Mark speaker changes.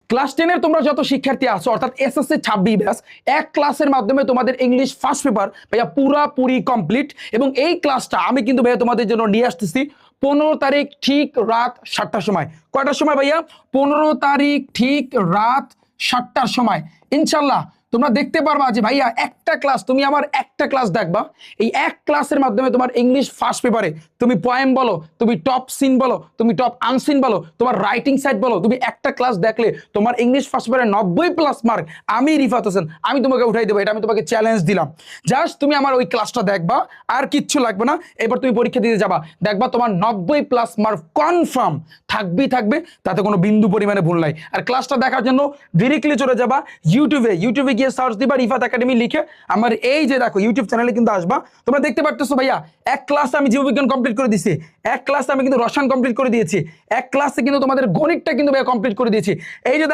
Speaker 1: Class 10 এর তোমরা যত শিক্ষার্থী আছো অর্থাৎ এসএসসি 26 ব্যাচ এক ক্লাসের মাধ্যমে তোমাদের ইংলিশ ফার্স্ট পেপার ভাইয়া পুরাপুরি কমপ্লিট। এবং এই ক্লাসটা আমি কিন্তু ভাইয়া তোমাদের জন্য নিয়ে আসতেছি 15 তারিখ ঠিক রাত 7টার সময়। কয়টার সময় ভাইয়া? 15 তারিখ ঠিক রাত 7টার সময়। ইনশাল্লাহ তোমরা দেখতে পারবা যে ভাইয়া একটা ক্লাস, তুমি আমার একটা ক্লাস দেখবা, এই এক ক্লাসের মাধ্যমে তোমার ইংলিশ ফার্স্ট পেপারে তুমি পয়েম বলো, তুমি টপ সিন বলো, তুমি টপ আনসিন বলো, তোমার রাইটিং সাইড বলো, তুমি একটা ক্লাস দেখলে তোমার ইংলিশ ফার্স্ট পেপারে 90+ মার্ক আমি রিফাত হোসেন আমি তোমাকে উঠাই দেবো। এটা আমি তোমাকে চ্যালেঞ্জ দিলাম। জাস্ট তুমি আমার ওই ক্লাসটা দেখবা, আর কিচ্ছু লাগবে না। এবার তুমি পরীক্ষা দিতে যাবা, দেখবা তোমার 90+ মার্ক কনফার্ম থাকবে, তাতে কোনো বিন্দু পরিমাণে ভুল নাই। আর ক্লাসটা দেখার জন্য ডিরেক্টলি চলে যাবা ইউটিউবে গিয়ে সার্চ দিবা রিফাত একাডেমি লিখে। আমার এই যে দেখো ইউটিউব চ্যানেলে কিন্তু আসবা, তোমরা দেখতে পারতেছো ভাইয়া এক ক্লাসে আমি জীববিজ্ঞান কমপ্লিট করে দিয়েছি, এক ক্লাসে আমি কিন্তু রসায়ন কমপ্লিট করে দিয়েছি, এক ক্লাসে কিন্তু তোমাদের গণিতটা কিন্তু ভাইয়া কমপ্লিট করে দিয়েছি। এই যে